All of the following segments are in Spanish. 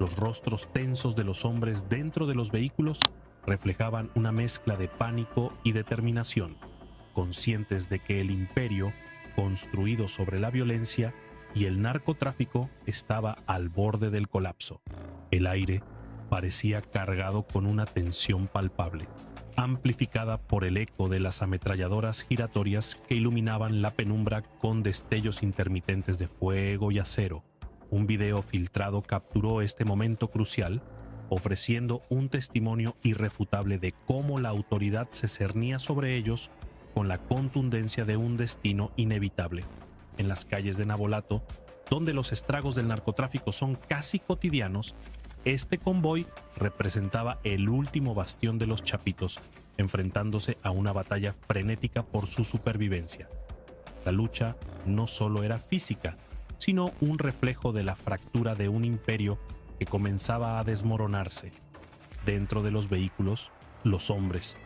Los rostros tensos de los hombres dentro de los vehículos reflejaban una mezcla de pánico y determinación, conscientes de que el imperio, construido sobre la violencia y el narcotráfico, estaba al borde del colapso. El aire parecía cargado con una tensión palpable, amplificada por el eco de las ametralladoras giratorias que iluminaban la penumbra con destellos intermitentes de fuego y acero. Un video filtrado capturó este momento crucial, ofreciendo un testimonio irrefutable de cómo la autoridad se cernía sobre ellos con la contundencia de un destino inevitable. En las calles de Navolato, donde los estragos del narcotráfico son casi cotidianos, este convoy representaba el último bastión de los chapitos, enfrentándose a una batalla frenética por su supervivencia. La lucha no solo era física, sino un reflejo de la fractura de un imperio que comenzaba a desmoronarse. Dentro de los vehículos, los hombres,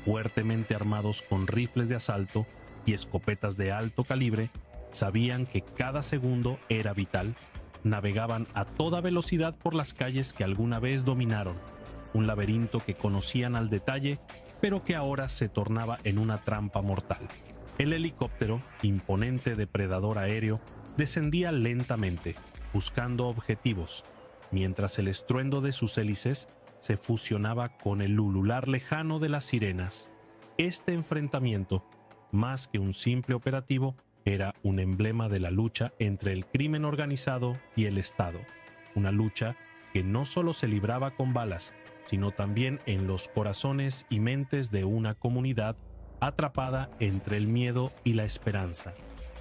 fuertemente armados con rifles de asalto y escopetas de alto calibre, sabían que cada segundo era vital. Navegaban a toda velocidad por las calles que alguna vez dominaron, un laberinto que conocían al detalle, pero que ahora se tornaba en una trampa mortal. El helicóptero, imponente depredador aéreo, descendía lentamente, buscando objetivos, mientras el estruendo de sus hélices se fusionaba con el ulular lejano de las sirenas. Este enfrentamiento, más que un simple operativo, era un emblema de la lucha entre el crimen organizado y el Estado, una lucha que no solo se libraba con balas, sino también en los corazones y mentes de una comunidad atrapada entre el miedo y la esperanza.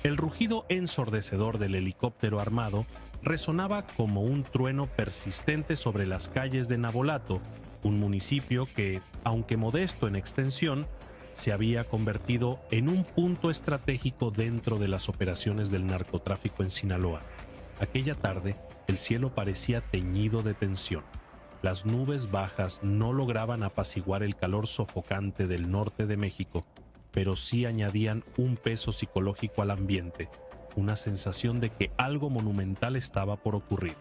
El rugido ensordecedor del helicóptero armado resonaba como un trueno persistente sobre las calles de Navolato, un municipio que, aunque modesto en extensión, se había convertido en un punto estratégico dentro de las operaciones del narcotráfico en Sinaloa. Aquella tarde, el cielo parecía teñido de tensión. Las nubes bajas no lograban apaciguar el calor sofocante del norte de México, pero sí añadían un peso psicológico al ambiente, una sensación de que algo monumental estaba por ocurrir.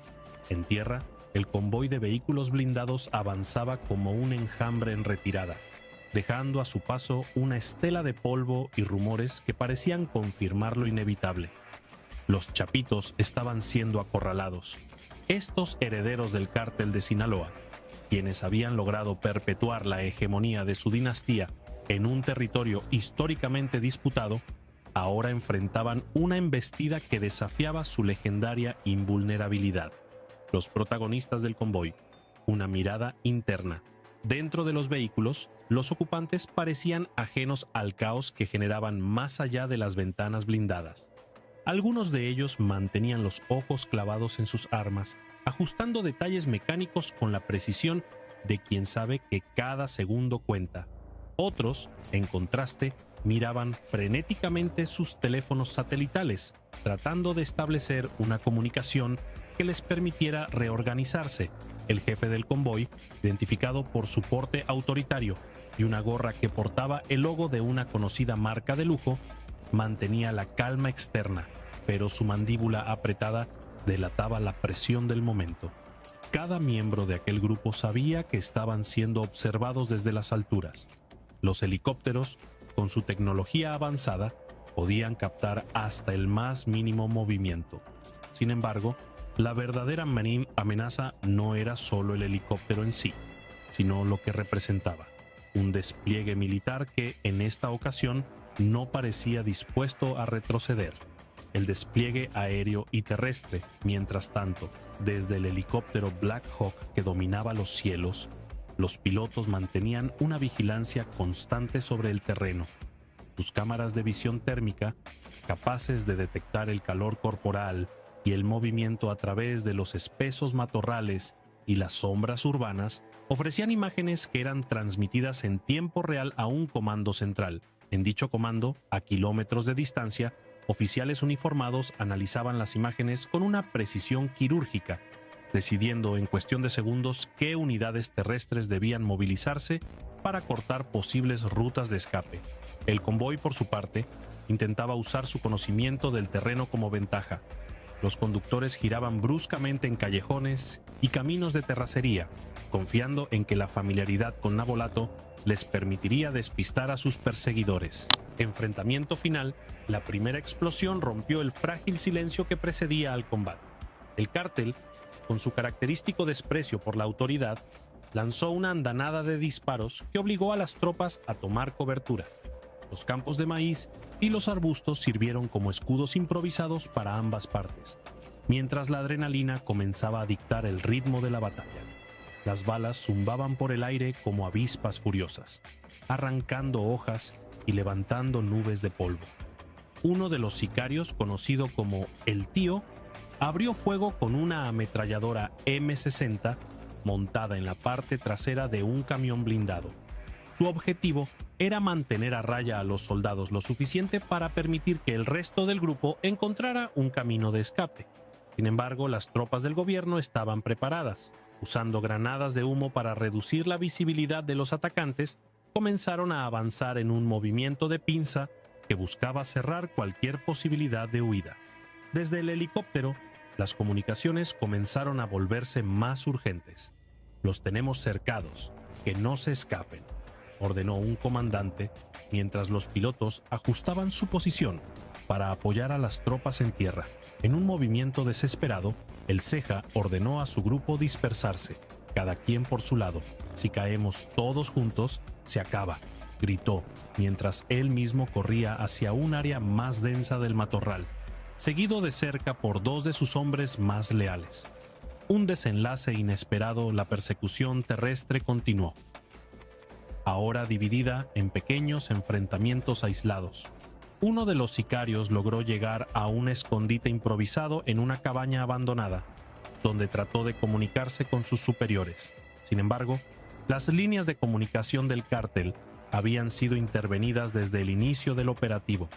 En tierra, el convoy de vehículos blindados avanzaba como un enjambre en retirada, dejando a su paso una estela de polvo y rumores que parecían confirmar lo inevitable. Los chapitos estaban siendo acorralados. Estos herederos del cártel de Sinaloa, quienes habían logrado perpetuar la hegemonía de su dinastía en un territorio históricamente disputado, ahora enfrentaban una embestida que desafiaba su legendaria invulnerabilidad. Los protagonistas del convoy, una mirada interna. Dentro de los vehículos, los ocupantes parecían ajenos al caos que generaban más allá de las ventanas blindadas. Algunos de ellos mantenían los ojos clavados en sus armas, ajustando detalles mecánicos con la precisión de quien sabe que cada segundo cuenta. Otros, en contraste, miraban frenéticamente sus teléfonos satelitales, tratando de establecer una comunicación que les permitiera reorganizarse. El jefe del convoy, identificado por su porte autoritario y una gorra que portaba el logo de una conocida marca de lujo, mantenía la calma externa, pero su mandíbula apretada delataba la presión del momento. Cada miembro de aquel grupo sabía que estaban siendo observados desde las alturas. Los helicópteros, con su tecnología avanzada, podían captar hasta el más mínimo movimiento. Sin embargo, la verdadera amenaza no era solo el helicóptero en sí, sino lo que representaba: un despliegue militar que, en esta ocasión, no parecía dispuesto a retroceder. El despliegue aéreo y terrestre, mientras tanto, desde el helicóptero Black Hawk que dominaba los cielos, los pilotos mantenían una vigilancia constante sobre el terreno. Sus cámaras de visión térmica, capaces de detectar el calor corporal y el movimiento a través de los espesos matorrales y las sombras urbanas, ofrecían imágenes que eran transmitidas en tiempo real a un comando central. En dicho comando, a kilómetros de distancia, oficiales uniformados analizaban las imágenes con una precisión quirúrgica, decidiendo en cuestión de segundos qué unidades terrestres debían movilizarse para cortar posibles rutas de escape. El convoy, por su parte, intentaba usar su conocimiento del terreno como ventaja. Los conductores giraban bruscamente en callejones y caminos de terracería, confiando en que la familiaridad con Navolato les permitiría despistar a sus perseguidores. Enfrentamiento final, la primera explosión rompió el frágil silencio que precedía al combate. El cártel, con su característico desprecio por la autoridad, lanzó una andanada de disparos que obligó a las tropas a tomar cobertura. Los campos de maíz y los arbustos sirvieron como escudos improvisados para ambas partes, mientras la adrenalina comenzaba a dictar el ritmo de la batalla. Las balas zumbaban por el aire como avispas furiosas, arrancando hojas y levantando nubes de polvo. Uno de los sicarios, conocido como El Tío, abrió fuego con una ametralladora M60 montada en la parte trasera de un camión blindado. Su objetivo era mantener a raya a los soldados lo suficiente para permitir que el resto del grupo encontrara un camino de escape. Sin embargo, las tropas del gobierno estaban preparadas. Usando granadas de humo para reducir la visibilidad de los atacantes, comenzaron a avanzar en un movimiento de pinza que buscaba cerrar cualquier posibilidad de huida. Desde el helicóptero, las comunicaciones comenzaron a volverse más urgentes. «Los tenemos cercados, que no se escapen», ordenó un comandante mientras los pilotos ajustaban su posición para apoyar a las tropas en tierra. En un movimiento desesperado, el Ceja ordenó a su grupo dispersarse, cada quien por su lado. «Si caemos todos juntos, se acaba», gritó, mientras él mismo corría hacia un área más densa del matorral, seguido de cerca por dos de sus hombres más leales. Un desenlace inesperado, la persecución terrestre continuó, ahora dividida en pequeños enfrentamientos aislados. Uno de los sicarios logró llegar a un escondite improvisado en una cabaña abandonada, donde trató de comunicarse con sus superiores. Sin embargo, las líneas de comunicación del cártel habían sido intervenidas desde el inicio del operativo.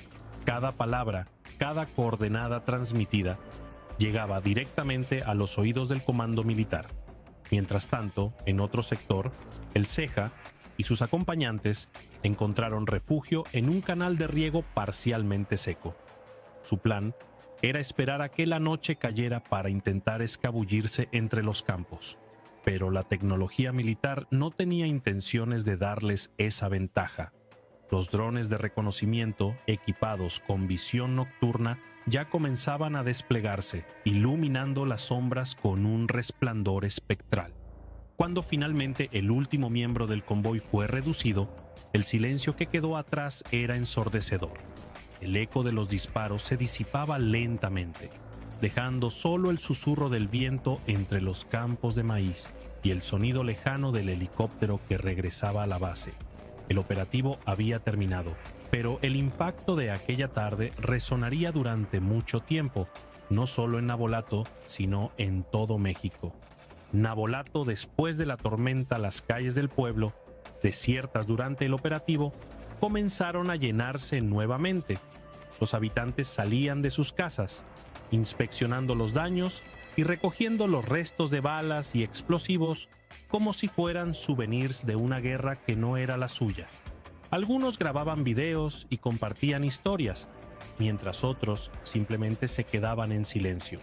Cada palabra, cada coordenada transmitida, llegaba directamente a los oídos del comando militar. Mientras tanto, en otro sector, el Ceja y sus acompañantes encontraron refugio en un canal de riego parcialmente seco. Su plan era esperar a que la noche cayera para intentar escabullirse entre los campos. Pero la tecnología militar no tenía intenciones de darles esa ventaja. Los drones de reconocimiento, equipados con visión nocturna, ya comenzaban a desplegarse, iluminando las sombras con un resplandor espectral. Cuando finalmente el último miembro del convoy fue reducido, el silencio que quedó atrás era ensordecedor. El eco de los disparos se disipaba lentamente, dejando solo el susurro del viento entre los campos de maíz y el sonido lejano del helicóptero que regresaba a la base. El operativo había terminado, pero el impacto de aquella tarde resonaría durante mucho tiempo, no solo en Navolato, sino en todo México. Navolato, después de la tormenta, las calles del pueblo, desiertas durante el operativo, comenzaron a llenarse nuevamente. Los habitantes salían de sus casas, inspeccionando los daños y recogiendo los restos de balas y explosivos como si fueran souvenirs de una guerra que no era la suya. Algunos grababan videos y compartían historias, mientras otros simplemente se quedaban en silencio,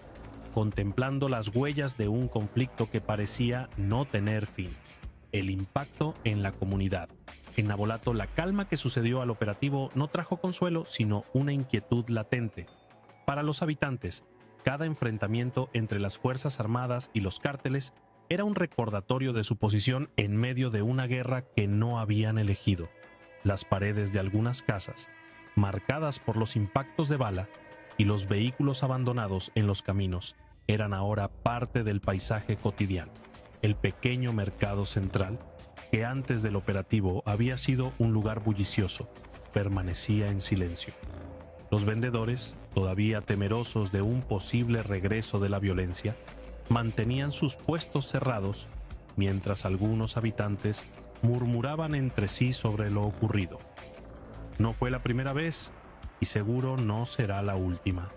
contemplando las huellas de un conflicto que parecía no tener fin. El impacto en la comunidad. En Navolato, la calma que sucedió al operativo no trajo consuelo, sino una inquietud latente. Para los habitantes, cada enfrentamiento entre las Fuerzas Armadas y los cárteles era un recordatorio de su posición en medio de una guerra que no habían elegido. Las paredes de algunas casas, marcadas por los impactos de bala, y los vehículos abandonados en los caminos, eran ahora parte del paisaje cotidiano. El pequeño mercado central, que antes del operativo había sido un lugar bullicioso, permanecía en silencio. Los vendedores, todavía temerosos de un posible regreso de la violencia, mantenían sus puestos cerrados, mientras algunos habitantes murmuraban entre sí sobre lo ocurrido. «No fue la primera vez y seguro no será la última»,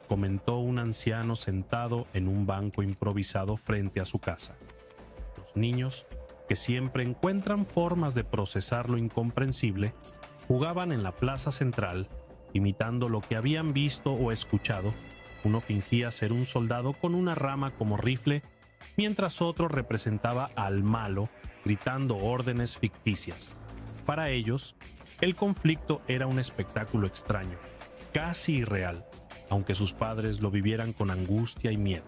comentó un anciano sentado en un banco improvisado frente a su casa. Los niños, que siempre encuentran formas de procesar lo incomprensible, jugaban en la plaza central, imitando lo que habían visto o escuchado, Uno fingía ser un soldado con una rama como rifle, mientras otro representaba al malo, gritando órdenes ficticias. Para ellos, el conflicto era un espectáculo extraño, casi irreal, aunque sus padres lo vivieran con angustia y miedo.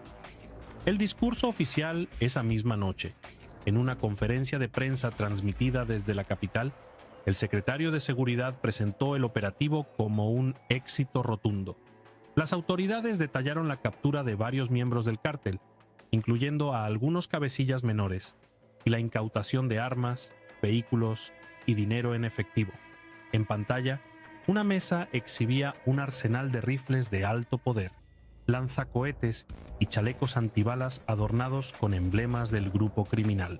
El discurso oficial esa misma noche, en una conferencia de prensa transmitida desde la capital, el secretario de Seguridad presentó el operativo como un éxito rotundo. Las autoridades detallaron la captura de varios miembros del cártel, incluyendo a algunos cabecillas menores, y la incautación de armas, vehículos y dinero en efectivo. En pantalla, una mesa exhibía un arsenal de rifles de alto poder, lanzacohetes y chalecos antibalas adornados con emblemas del grupo criminal.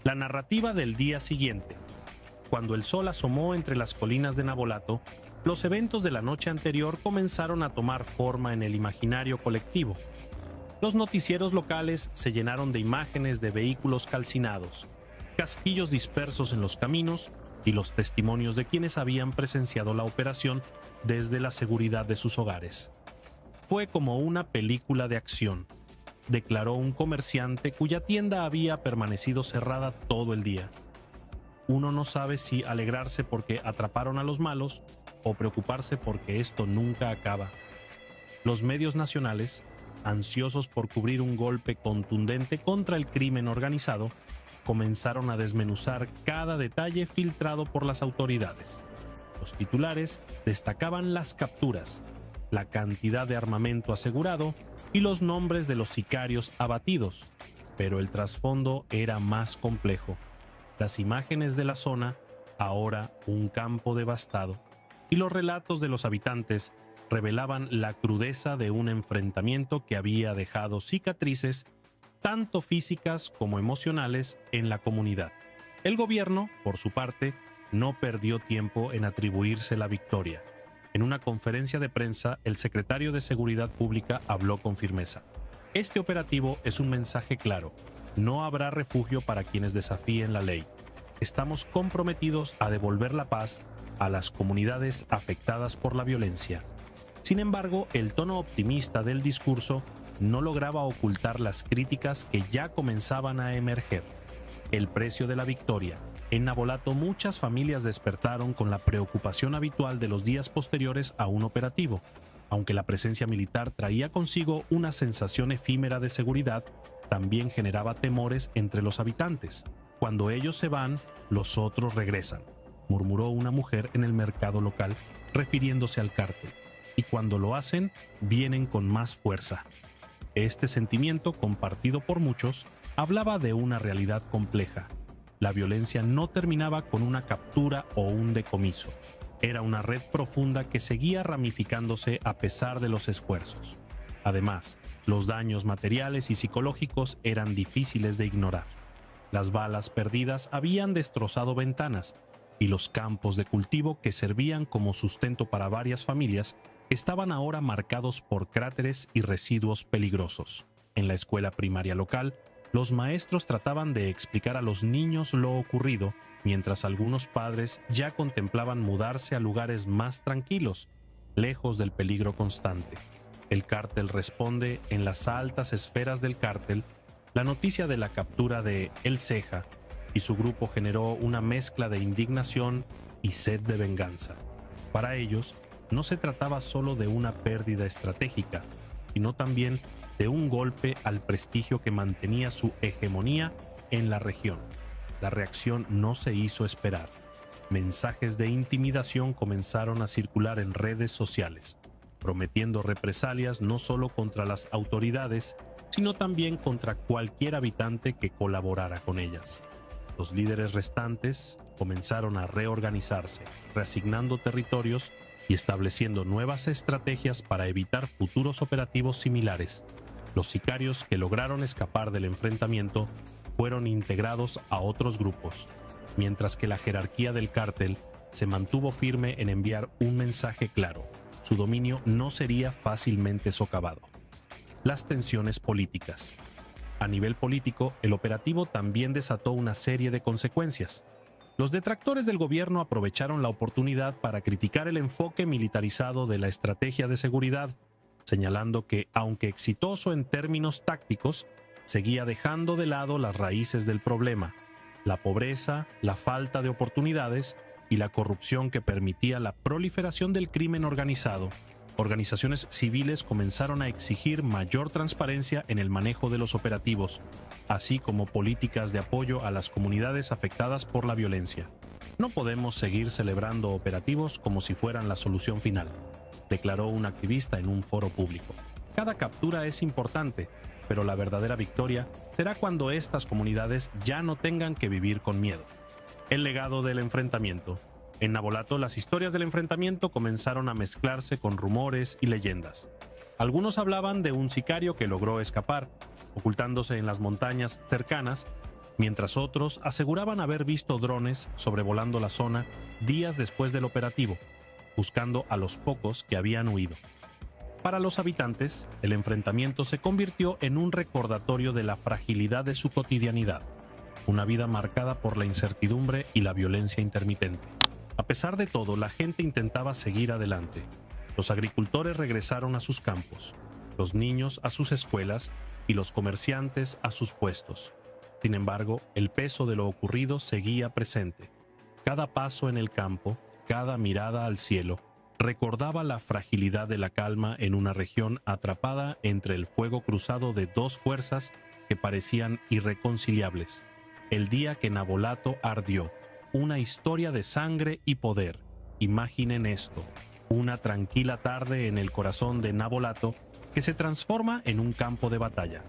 La narrativa del día siguiente. Cuando el sol asomó entre las colinas de Navolato, los eventos de la noche anterior comenzaron a tomar forma en el imaginario colectivo. Los noticieros locales se llenaron de imágenes de vehículos calcinados, casquillos dispersos en los caminos y los testimonios de quienes habían presenciado la operación desde la seguridad de sus hogares. Fue como una película de acción, declaró un comerciante cuya tienda había permanecido cerrada todo el día. Uno no sabe si alegrarse porque atraparon a los malos o preocuparse porque esto nunca acaba. Los medios nacionales, ansiosos por cubrir un golpe contundente contra el crimen organizado, comenzaron a desmenuzar cada detalle filtrado por las autoridades. Los titulares destacaban las capturas, la cantidad de armamento asegurado y los nombres de los sicarios abatidos, pero el trasfondo era más complejo. Las imágenes de la zona, ahora un campo devastado, y los relatos de los habitantes revelaban la crudeza de un enfrentamiento que había dejado cicatrices tanto físicas como emocionales en la comunidad. El gobierno, por su parte, no perdió tiempo en atribuirse la victoria. En una conferencia de prensa, el secretario de Seguridad Pública habló con firmeza. Este operativo es un mensaje claro. No habrá refugio para quienes desafíen la ley. Estamos comprometidos a devolver la paz a las comunidades afectadas por la violencia. Sin embargo, el tono optimista del discurso no lograba ocultar las críticas que ya comenzaban a emerger. El precio de la victoria. En Navolato muchas familias despertaron con la preocupación habitual de los días posteriores a un operativo. Aunque la presencia militar traía consigo una sensación efímera de seguridad, también generaba temores entre los habitantes. Cuando ellos se van, los otros regresan, murmuró una mujer en el mercado local, refiriéndose al cártel. Y cuando lo hacen, vienen con más fuerza. Este sentimiento, compartido por muchos, hablaba de una realidad compleja. La violencia no terminaba con una captura o un decomiso. Era una red profunda que seguía ramificándose a pesar de los esfuerzos. Además, los daños materiales y psicológicos eran difíciles de ignorar. Las balas perdidas habían destrozado ventanas y los campos de cultivo que servían como sustento para varias familias estaban ahora marcados por cráteres y residuos peligrosos. En la escuela primaria local, los maestros trataban de explicar a los niños lo ocurrido, mientras algunos padres ya contemplaban mudarse a lugares más tranquilos, lejos del peligro constante. El cártel responde en las altas esferas del cártel. La noticia de la captura de El Ceja y su grupo generó una mezcla de indignación y sed de venganza. Para ellos, no se trataba solo de una pérdida estratégica, sino también de un golpe al prestigio que mantenía su hegemonía en la región. La reacción no se hizo esperar. Mensajes de intimidación comenzaron a circular en redes sociales, prometiendo represalias no solo contra las autoridades, sino también contra cualquier habitante que colaborara con ellas. Los líderes restantes comenzaron a reorganizarse, reasignando territorios y estableciendo nuevas estrategias para evitar futuros operativos similares. Los sicarios que lograron escapar del enfrentamiento fueron integrados a otros grupos, mientras que la jerarquía del cártel se mantuvo firme en enviar un mensaje claro: su dominio no sería fácilmente socavado. Las tensiones políticas. A nivel político, el operativo también desató una serie de consecuencias. Los detractores del gobierno aprovecharon la oportunidad para criticar el enfoque militarizado de la estrategia de seguridad, señalando que, aunque exitoso en términos tácticos, seguía dejando de lado las raíces del problema: la pobreza, la falta de oportunidades y la corrupción que permitía la proliferación del crimen organizado. Organizaciones civiles comenzaron a exigir mayor transparencia en el manejo de los operativos, así como políticas de apoyo a las comunidades afectadas por la violencia. No podemos seguir celebrando operativos como si fueran la solución final, declaró un activista en un foro público. Cada captura es importante, pero la verdadera victoria será cuando estas comunidades ya no tengan que vivir con miedo. El legado del enfrentamiento. En Navolato, las historias del enfrentamiento comenzaron a mezclarse con rumores y leyendas. Algunos hablaban de un sicario que logró escapar, ocultándose en las montañas cercanas, mientras otros aseguraban haber visto drones sobrevolando la zona días después del operativo, buscando a los pocos que habían huido. Para los habitantes, el enfrentamiento se convirtió en un recordatorio de la fragilidad de su cotidianidad, una vida marcada por la incertidumbre y la violencia intermitente. A pesar de todo, la gente intentaba seguir adelante. Los agricultores regresaron a sus campos, los niños a sus escuelas y los comerciantes a sus puestos. Sin embargo, el peso de lo ocurrido seguía presente. Cada paso en el campo, cada mirada al cielo, recordaba la fragilidad de la calma en una región atrapada entre el fuego cruzado de dos fuerzas que parecían irreconciliables. El día que Navolato ardió, una historia de sangre y poder. Imaginen esto, una tranquila tarde en el corazón de Navolato que se transforma en un campo de batalla.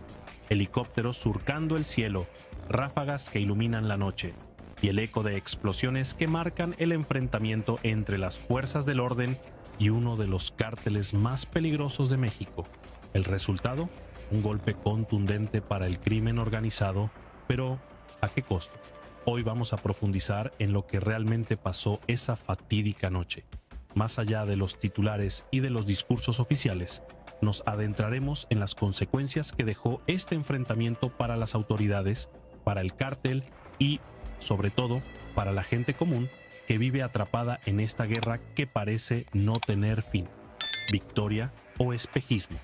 Helicópteros surcando el cielo, ráfagas que iluminan la noche, y el eco de explosiones que marcan el enfrentamiento entre las fuerzas del orden y uno de los cárteles más peligrosos de México. El resultado, un golpe contundente para el crimen organizado, pero ¿a qué costo? Hoy vamos a profundizar en lo que realmente pasó esa fatídica noche. Más allá de los titulares y de los discursos oficiales, nos adentraremos en las consecuencias que dejó este enfrentamiento para las autoridades, para el cártel y, sobre todo, para la gente común que vive atrapada en esta guerra que parece no tener fin. ¿Victoria o espejismo?